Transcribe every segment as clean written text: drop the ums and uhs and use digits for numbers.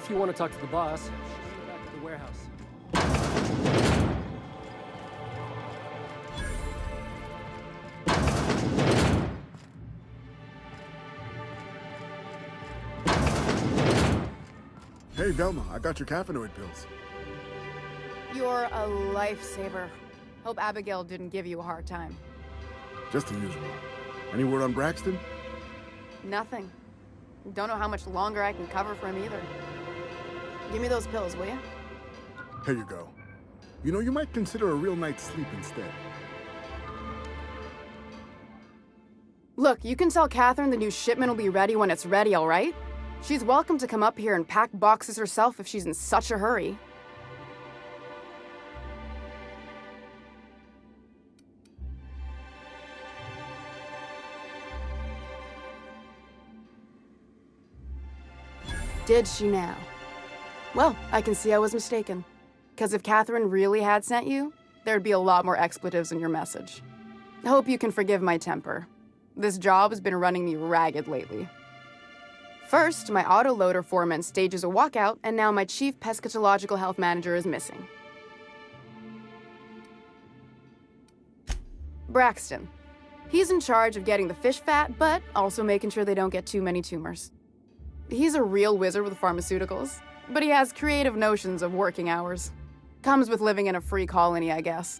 if you want to talk to the boss, she's in the back of the warehouse. Hey, Velma, I got your caffeinoid pills. You're a lifesaver. Hope Abigail didn't give you a hard time. Just the usual. Any word on Braxton? Nothing. Don't know how much longer I can cover for him either. Give me those pills, will you? Here you go. You know, you might consider a real night's sleep instead. Look, you can tell Catherine the new shipment will be ready when it's ready, all right? She's welcome to come up here and pack boxes herself if she's in such a hurry. Did she now? Well, I can see I was mistaken. Because if Catherine really had sent you, there'd be a lot more expletives in your message. I hope you can forgive my temper. This job has been running me ragged lately. First, my autoloader foreman stages a walkout, and now my chief pescatological health manager is missing. Braxton. He's in charge of getting the fish fat, but also making sure they don't get too many tumors. He's a real wizard with pharmaceuticals, but he has creative notions of working hours. Comes with living in a free colony, I guess.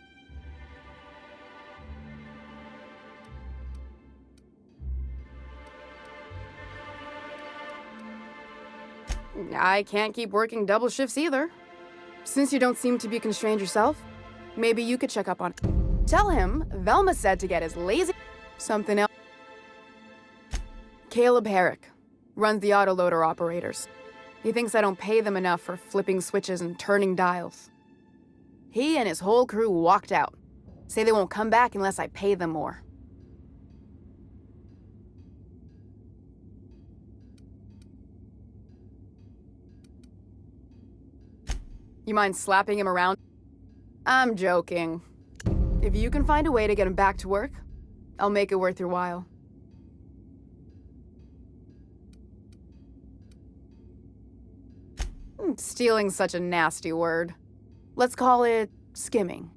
I can't keep working double shifts either. Since you don't seem to be constrained yourself, maybe you could check up on it. Tell him Velma said to get his lazy something else. Caleb Herrick runs the autoloader operators. He thinks I don't pay them enough for flipping switches and turning dials. He and his whole crew walked out. Say they won't come back unless I pay them more. You mind slapping him around? I'm joking. If you can find a way to get him back to work, I'll make it worth your while. Stealing's such a nasty word. Let's call it skimming.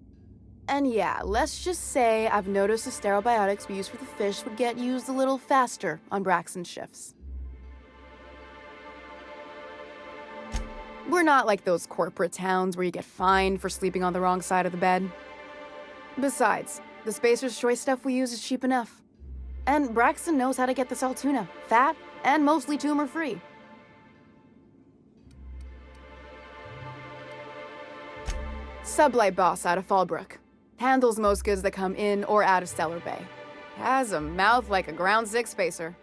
And yeah, let's just say I've noticed the sterile biotics we use for the fish would get used a little faster on Braxton's shifts. We're not like those corporate towns where you get fined for sleeping on the wrong side of the bed. Besides, the Spacer's Choice stuff we use is cheap enough. And Braxton knows how to get the Saltuna, fat and mostly tumor-free. Sublight boss out of Fallbrook. Handles most goods that come in or out of Stellar Bay. Has a mouth like a Ground 6 Spacer.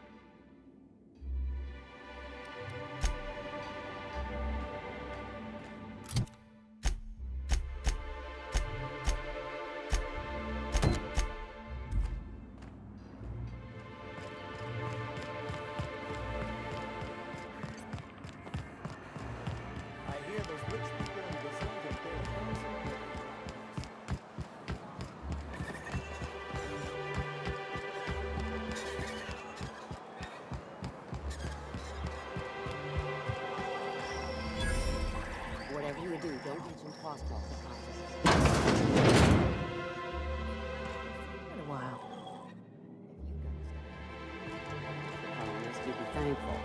Whatever you do, don't mention Crossball to Francis. In a while. If you got to stop, you'd be thankful.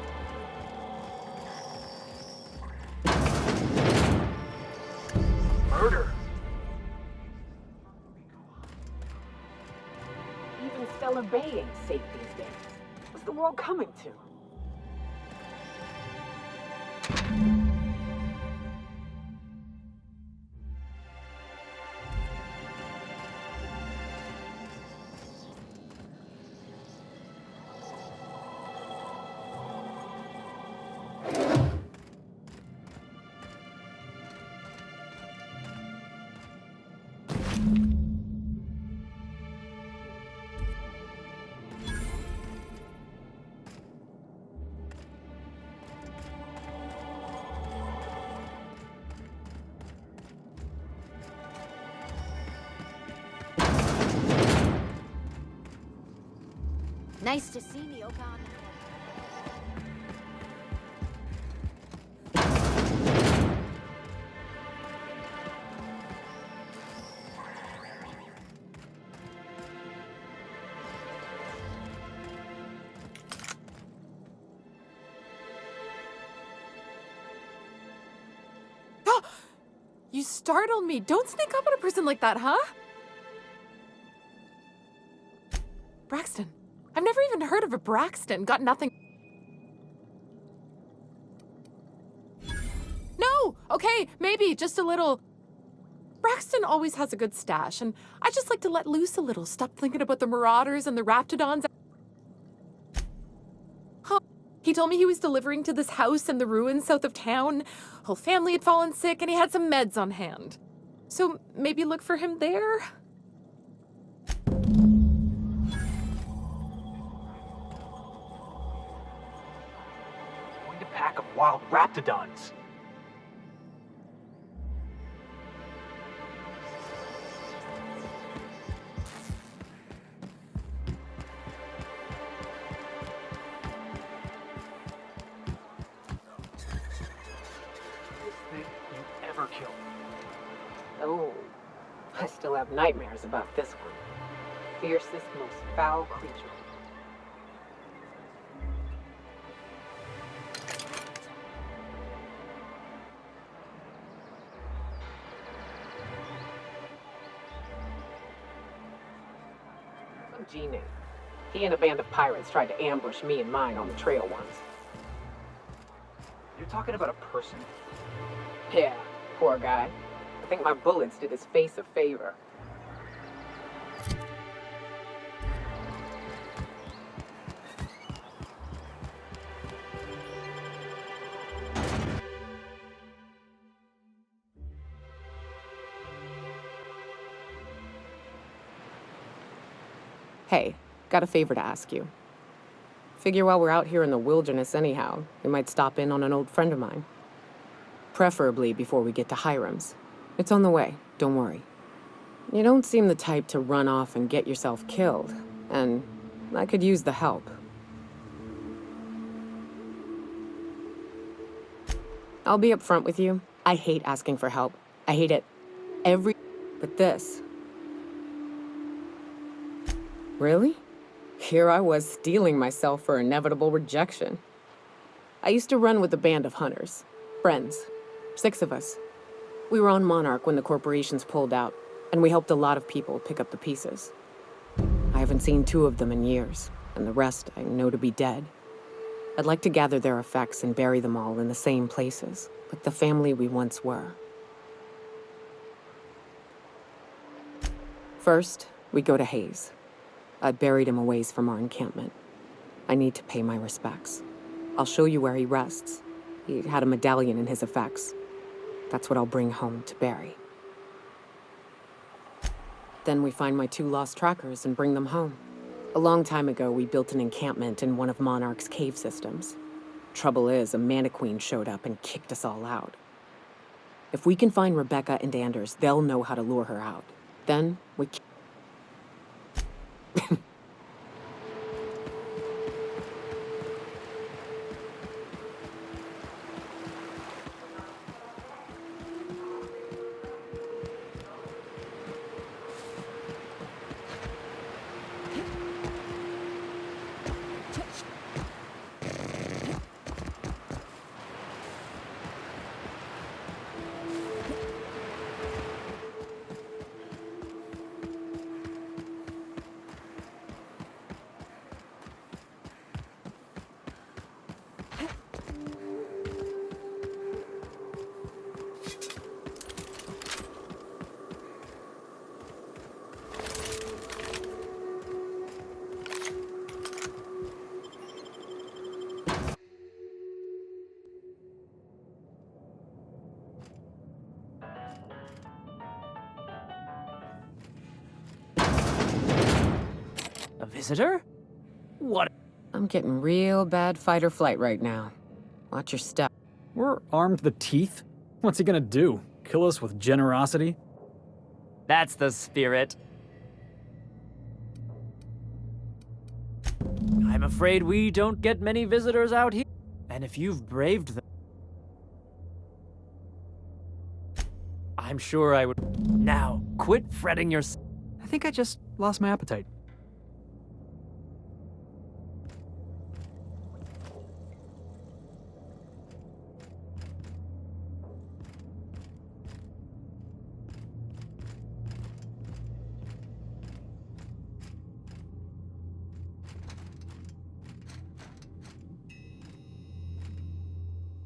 Murder? Even Stellar Bay ain't safe these days. What's the world coming to? Nice to see me, Okan. You startled me. Don't sneak up on a person like that, huh? Braxton. I've never even heard of a Braxton. Got nothing. No! Okay, maybe just a little. Braxton always has a good stash, and I just like to let loose a little. Stop thinking about the Marauders and the Raptidons. Huh. He told me he was delivering to this house in the ruins south of town. Whole family had fallen sick, and he had some meds on hand. So maybe look for him there? Going to pack of wild Raptidons. Thing you ever killed. Oh, I still have nightmares about this one. Fiercest, most foul creature. Some G-Name. He and a band of pirates tried to ambush me and mine on the trail once. You're talking about a person? Yeah, poor guy. I think my bullets did his face a favor. Hey, got a favor to ask you. Figure while we're out here in the wilderness anyhow, we might stop in on an old friend of mine. Preferably before we get to Hiram's. It's on the way, don't worry. You don't seem the type to run off and get yourself killed, and I could use the help. I'll be upfront with you. I hate asking for help. I hate it. But this. Really? Here I was steeling myself for inevitable rejection. I used to run with a band of hunters. Friends. 6 of us. We were on Monarch when the corporations pulled out, and we helped a lot of people pick up the pieces. I haven't seen 2 of them in years, and the rest I know to be dead. I'd like to gather their effects and bury them all in the same places, like the family we once were. First, we go to Hayes. I buried him a ways from our encampment. I need to pay my respects. I'll show you where he rests. He had a medallion in his effects. That's what I'll bring home to Barry. Then we find my 2 lost trackers and bring them home. A long time ago, we built an encampment in one of Monarch's cave systems. Trouble is, a Mantiqueen showed up and kicked us all out. If we can find Rebecca and Anders, they'll know how to lure her out. Then we... A visitor? What? I'm getting real bad fight or flight right now. Watch your step. We're armed to the teeth. What's he gonna do? Kill us with generosity? That's the spirit. I'm afraid we don't get many visitors out here. And if you've braved them, I'm sure I would. Now, quit fretting yourself. I think I just lost my appetite.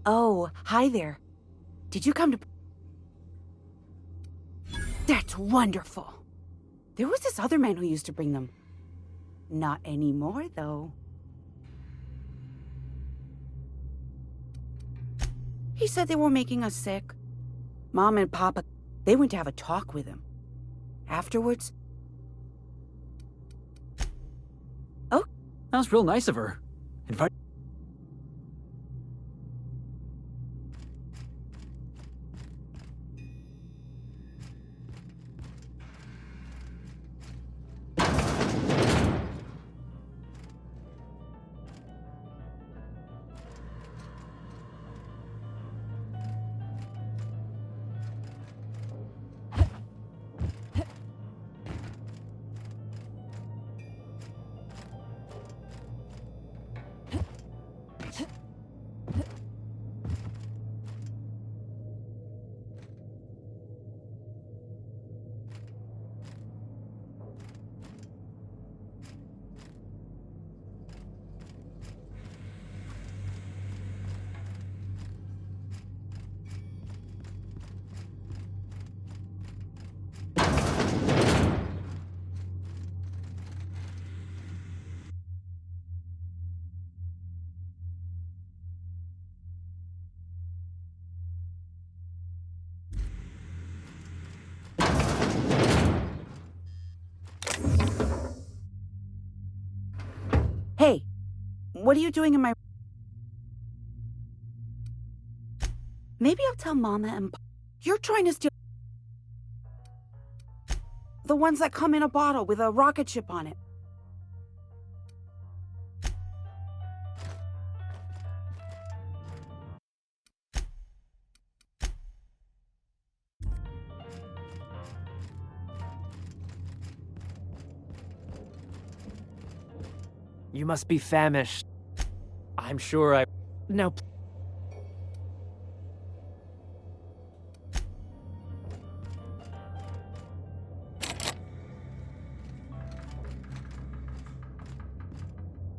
Oh, hi there. Did you come to... That's wonderful. There was this other man who used to bring them. Not anymore, though. He said they were making us sick. Mom and Papa, they went to have a talk with him. Afterwards... Oh, That was real nice of her. Invite. hey. What are you doing in my... Maybe I'll tell Mama and Papa. You're trying to steal... the ones that come in a bottle with a rocket ship on it. You must be famished. I'm sure I... Now...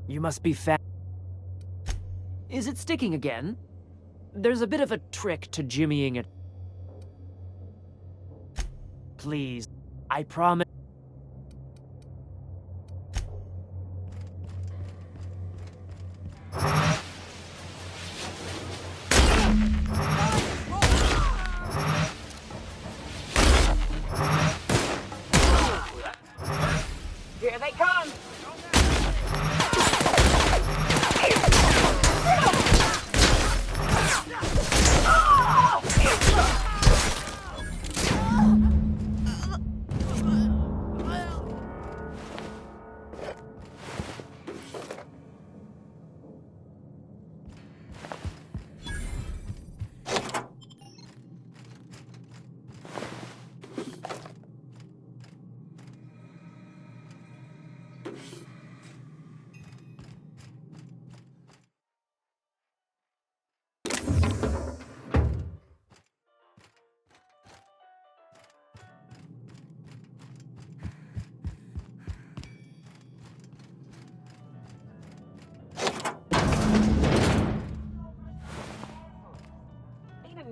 You must be Is it sticking again? There's a bit of a trick to jimmying it. Please, I promise. Here they come!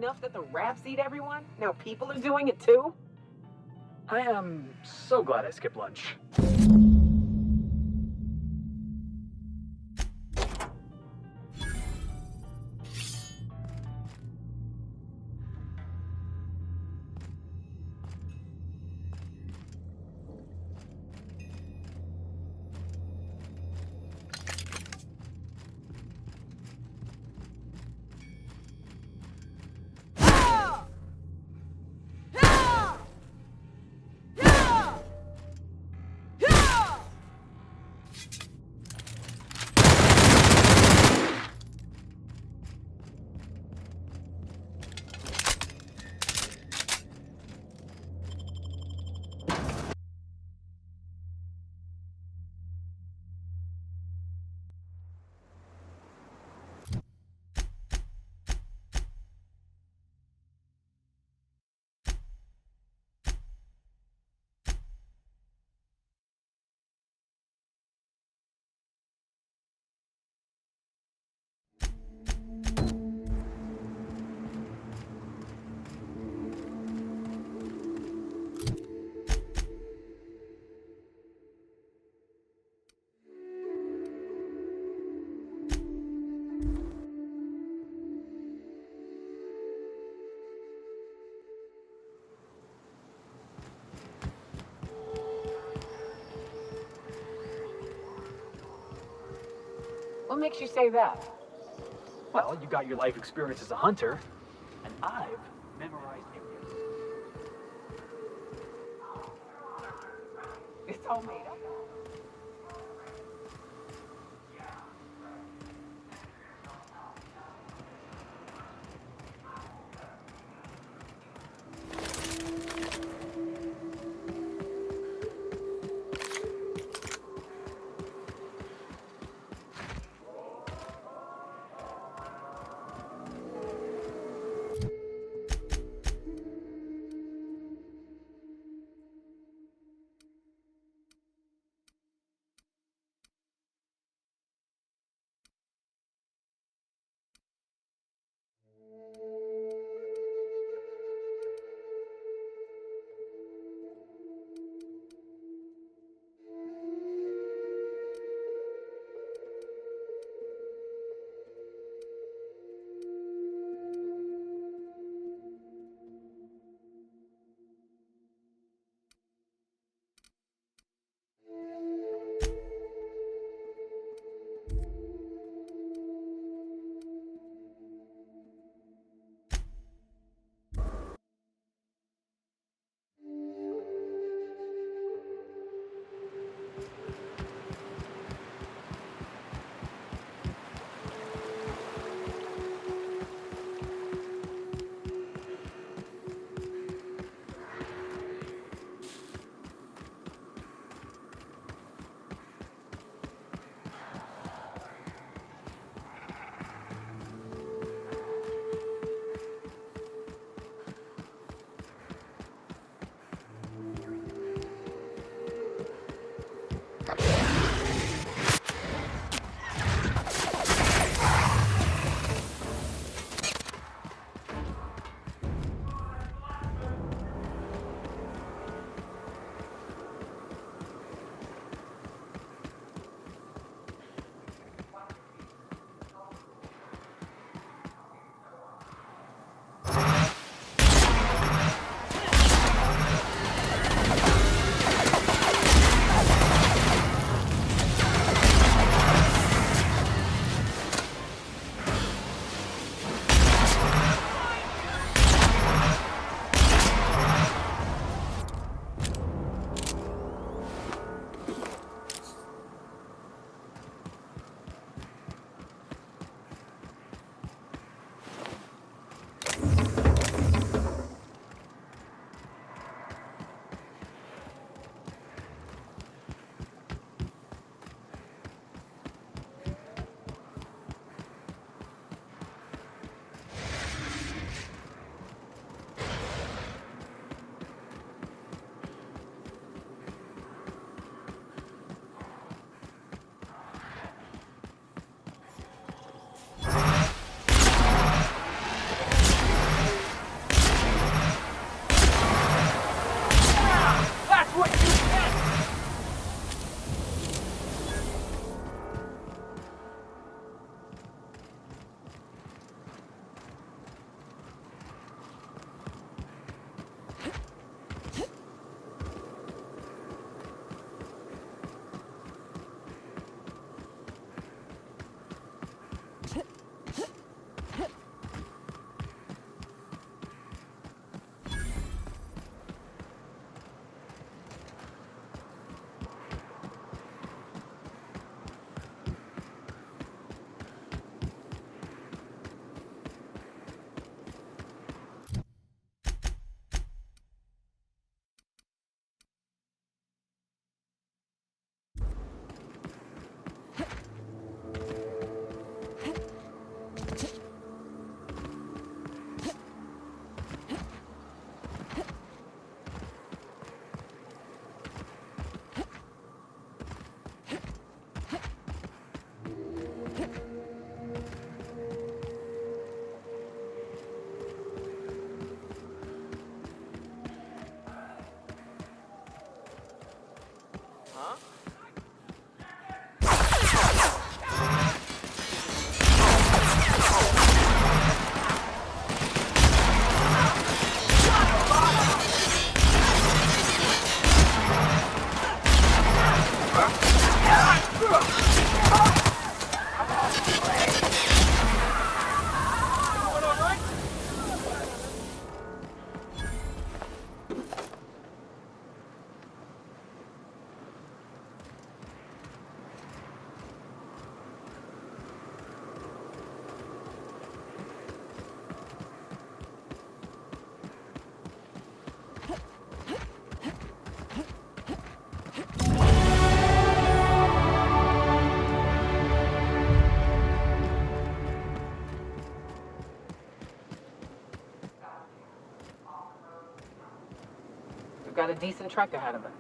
Enough that the rats eat everyone? Now people are doing it too? I am so glad I skipped lunch. What makes you say that? Well, you got your life experience as a hunter, and I've memorized Indian. It's all made up. We've got a decent trek ahead of us.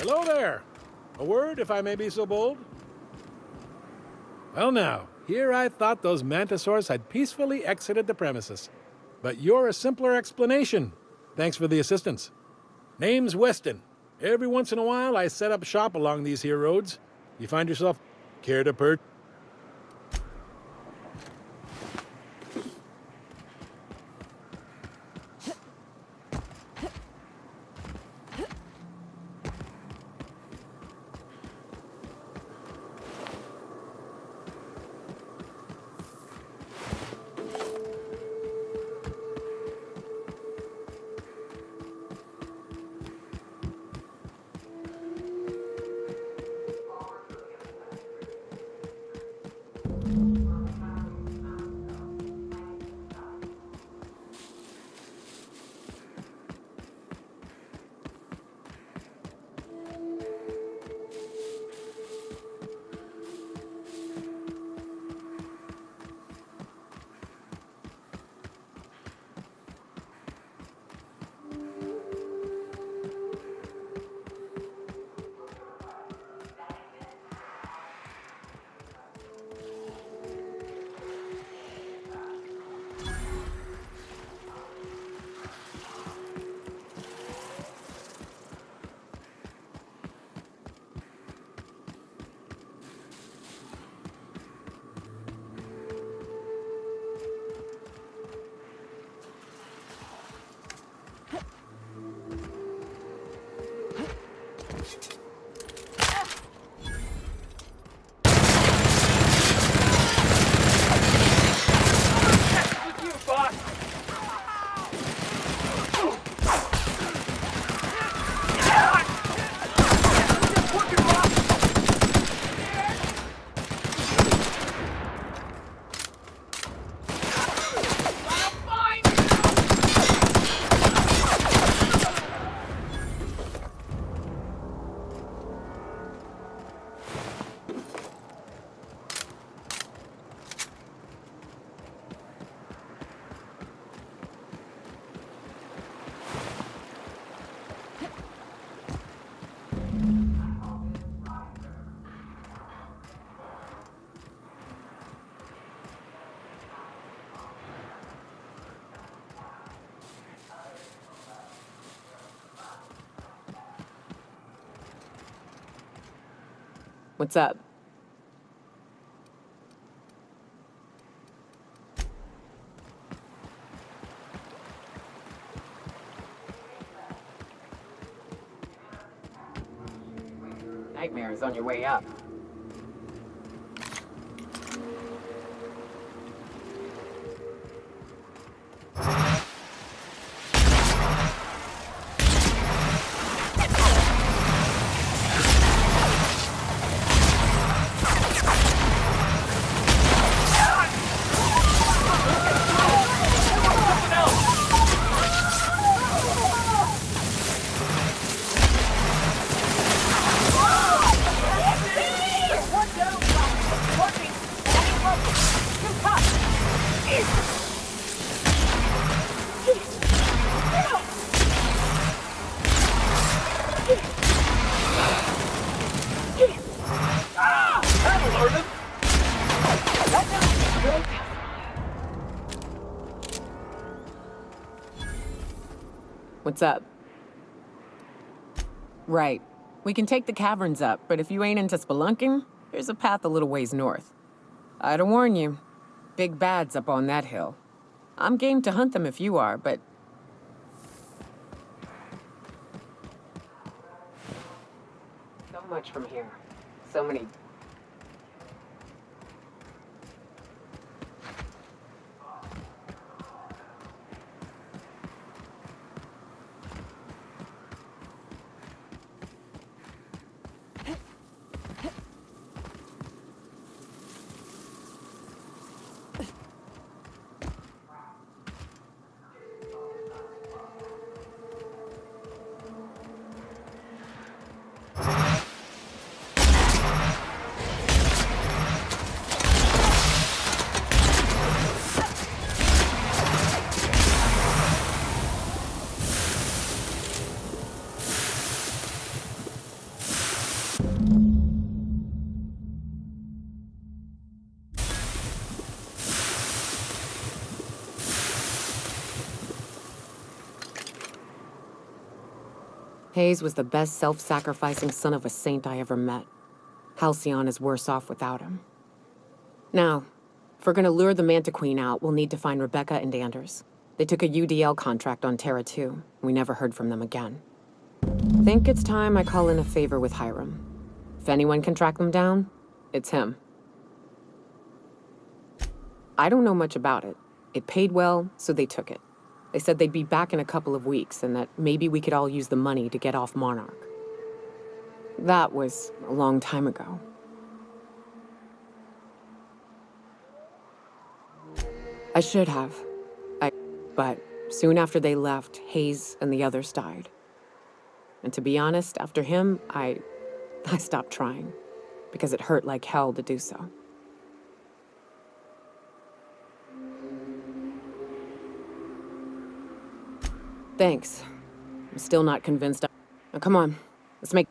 Hello there. A word, if I may be so bold? Well now, here I thought those mantisaurs had peacefully exited the premises. But you're a simpler explanation. Thanks for the assistance. Name's Weston. Every once in a while, I set up shop along these here roads. You find yourself care to perch? What's up? caverns on your way up. What's up? Right. We can take the caverns up, but if you ain't into spelunking, there's a path a little ways north. I'd warn you, big bad's up on that hill. I'm game to hunt them if you are, but... So much from here. So many... Hayes was the best self-sacrificing son of a saint I ever met. Halcyon is worse off without him. Now, if we're gonna lure the Manta Queen out, we'll need to find Rebecca and Anders. They took a UDL contract on Terra 2. We never heard from them again. Think it's time I call in a favor with Hiram. If anyone can track them down, it's him. I don't know much about it. It paid well, so they took it. They said they'd be back in a couple of weeks and that maybe we could all use the money to get off Monarch. That was a long time ago. I should have. But soon after they left, Hayes and the others died. And to be honest, after him, I stopped trying, because it hurt like hell to do so. Thanks. I'm still not convinced. Now, come on, let's make...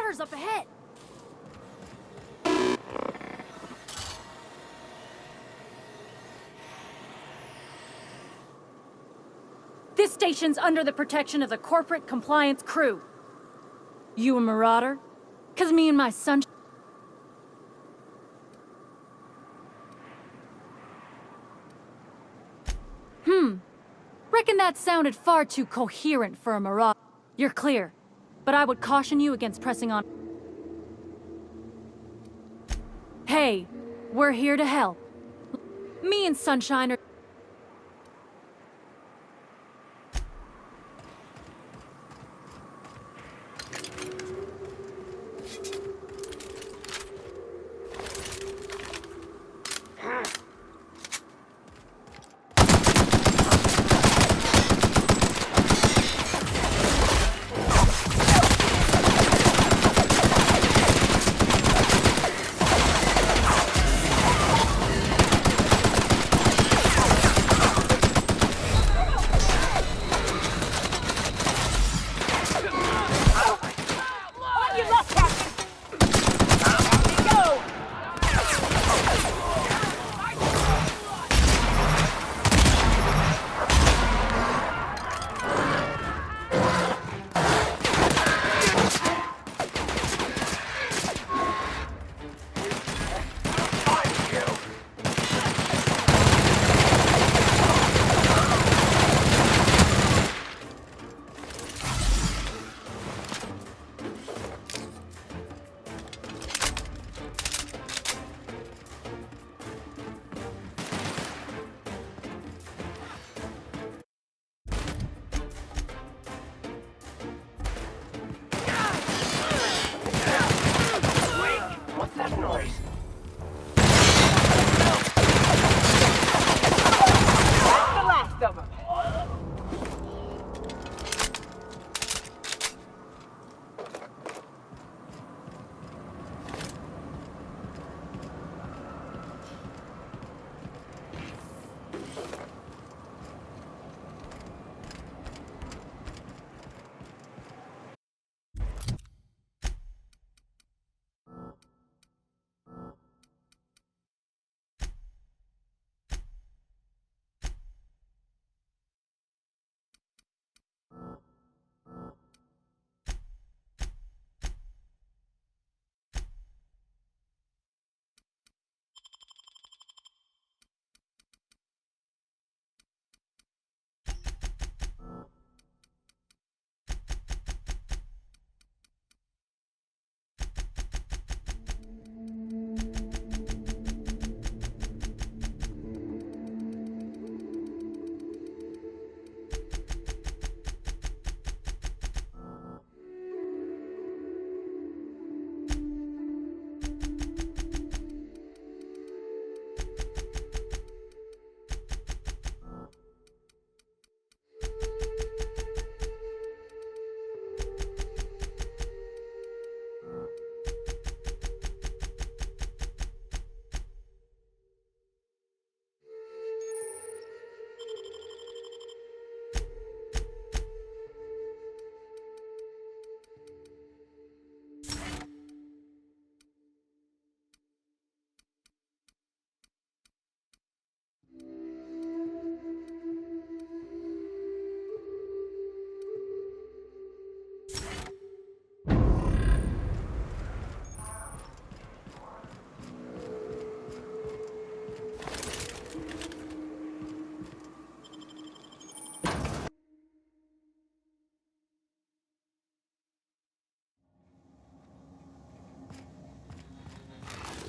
cars up ahead! This station's under the protection of the Corporate Compliance Crew. You a marauder? 'Cause me and my son... Reckon that sounded far too coherent for a marauder. You're clear, but I would caution you against pressing on... Hey, we're here to help. Me and Sunshine are...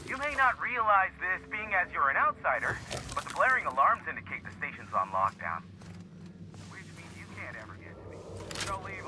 You may not realize this being as you're an outsider, but the blaring alarms indicate the station's on lockdown. Which means you can't ever get to me. So leave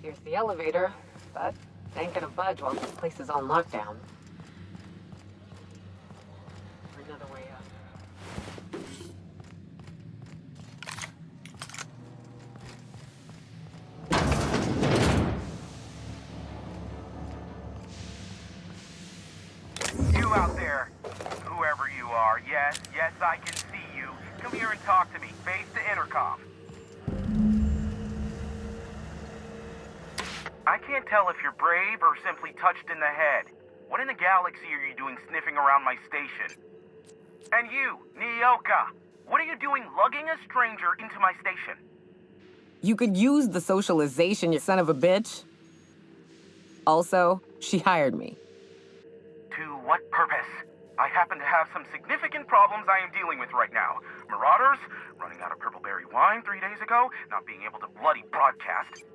Here's the elevator, but it ain't gonna budge while this place is on lockdown. Another way up. You out there, whoever you are, yes, I can see you. Come here and talk to me, face the intercom. I can't tell if you're brave or simply touched in the head. What in the galaxy are you doing sniffing around my station? And you, Nyoka, what are you doing lugging a stranger into my station? You could use the socialization, you son of a bitch. Also, she hired me. To what purpose? I happen to have some significant problems I am dealing with right now. Marauders, running out of purple-berry wine 3 days ago, not being able to bloody broadcast.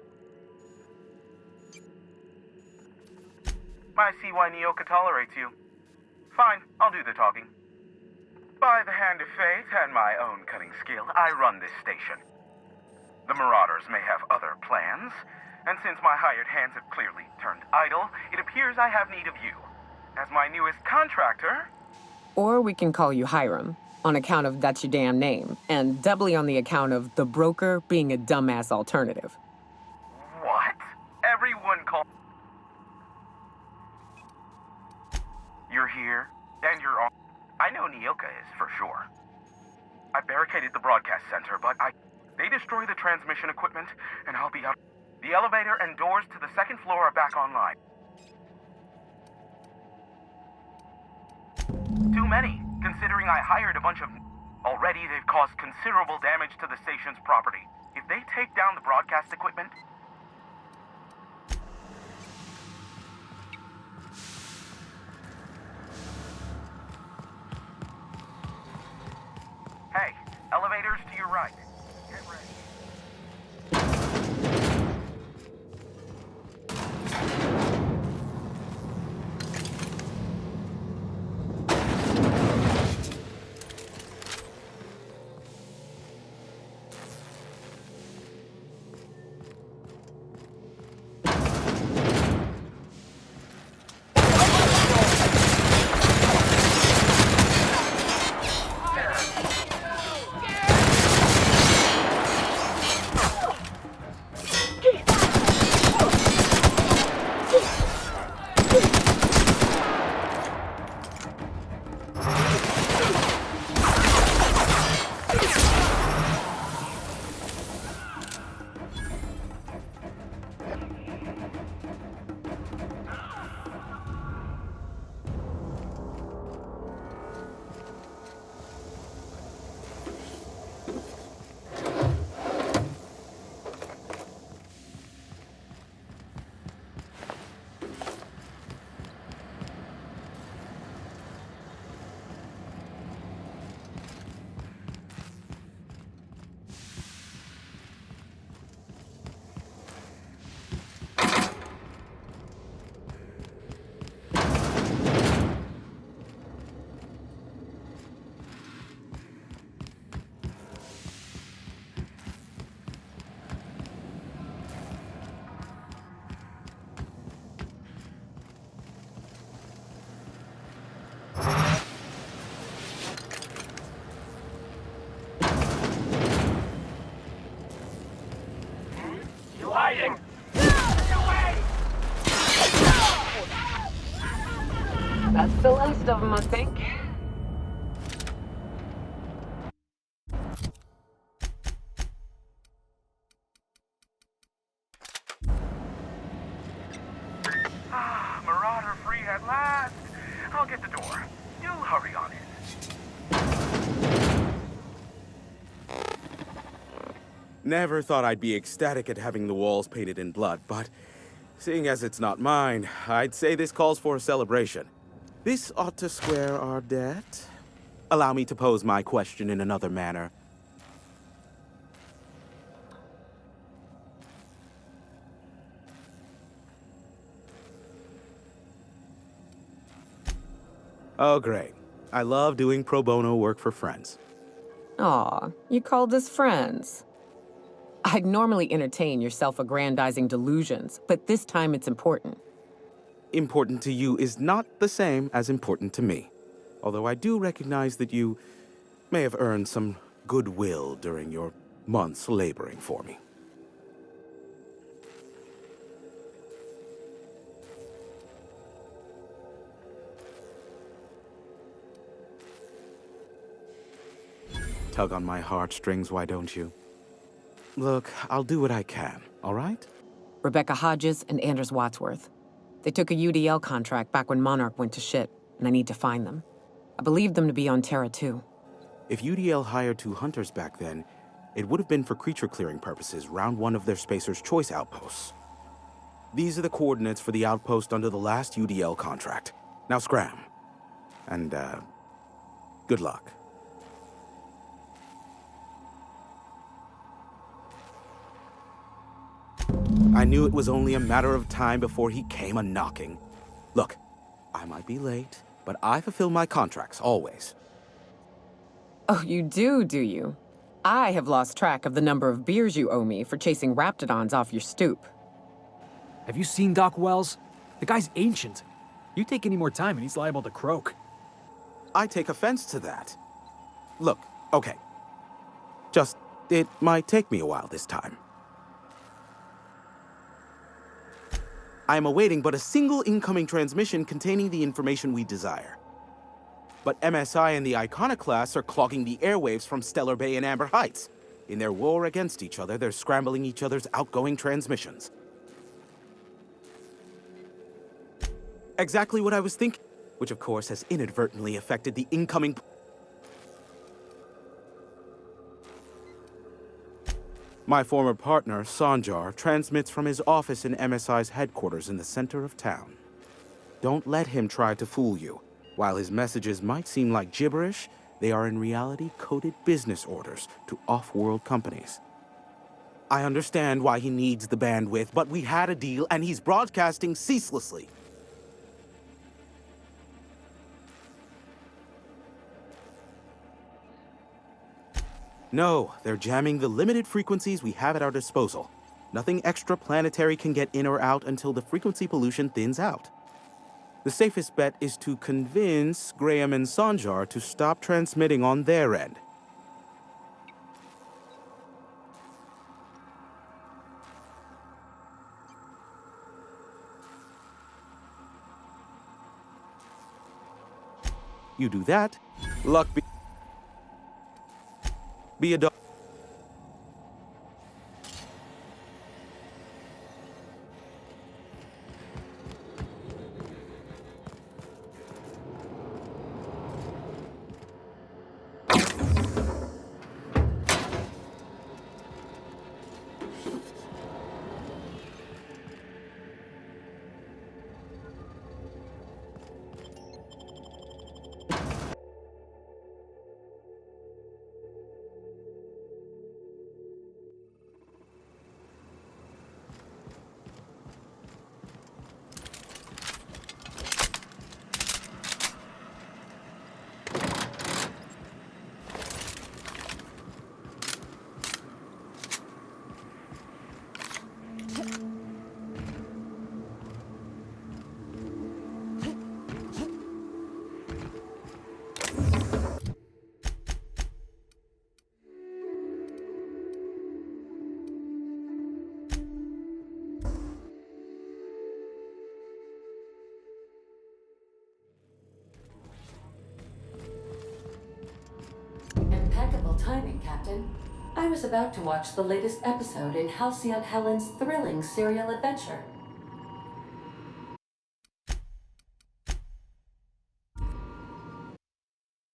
I see why Nyoka tolerates you. Fine, I'll do the talking. By the hand of fate and my own cunning skill, I run this station. The Marauders may have other plans, and since my hired hands have clearly turned idle, it appears I have need of you. As my newest contractor... Or we can call you Hiram, on account of that's your damn name, and doubly on the account of the broker being a dumbass alternative. What? Everyone call... You're here, and you're on... I know Nyoka is, for sure. I barricaded the broadcast center, but they destroy the transmission equipment, and I'll be out... The elevator and doors to the second floor are back online. Too many, considering I hired a bunch of... Already, they've caused considerable damage to the station's property. If they take down the broadcast equipment... Hey, elevators to your right. Get ready. That's the last of them, I think. Marauder free at last. I'll get the door. Do hurry on in. Never thought I'd be ecstatic at having the walls painted in blood, but seeing as it's not mine, I'd say this calls for a celebration. This ought to square our debt. Allow me to pose my question in another manner. Oh, great. I love doing pro bono work for friends. Aw, you called us friends. I'd normally entertain your self-aggrandizing delusions, but this time it's important. Important to you is not the same as important to me. Although I do recognize that you may have earned some goodwill during your months laboring for me. Tug on my heartstrings, why don't you? Look, I'll do what I can, all right? Rebecca Hodges and Anders Wadsworth. They took a UDL contract back when Monarch went to shit, and I need to find them. I believe them to be on Terra 2. If UDL hired 2 hunters back then, it would have been for creature clearing purposes round one of their Spacer's Choice outposts. These are the coordinates for the outpost under the last UDL contract. Now scram. And, good luck. I knew it was only a matter of time before he came a-knocking. Look, I might be late, but I fulfill my contracts, always. Oh, you do you? I have lost track of the number of beers you owe me for chasing raptidons off your stoop. Have you seen Doc Wells? The guy's ancient. You take any more time and he's liable to croak. I take offense to that. Look, okay. Just, it might take me a while this time. I am awaiting but a single incoming transmission containing the information we desire. But MSI and the Iconoclasts are clogging the airwaves from Stellar Bay and Amber Heights. In their war against each other, they're scrambling each other's outgoing transmissions. Exactly what I was thinking, which of course has inadvertently affected the incoming... My former partner, Sanjar, transmits from his office in MSI's headquarters in the center of town. Don't let him try to fool you. While his messages might seem like gibberish, they are in reality coded business orders to off-world companies. I understand why he needs the bandwidth, but we had a deal and he's broadcasting ceaselessly. No, they're jamming the limited frequencies we have at our disposal. Nothing extraplanetary can get in or out until the frequency pollution thins out. The safest bet is to convince Graham and Sanjar to stop transmitting on their end. You do that, luck be a dog. Impeccable timing, Captain. I was about to watch the latest episode in Halcyon Helen's thrilling serial adventure.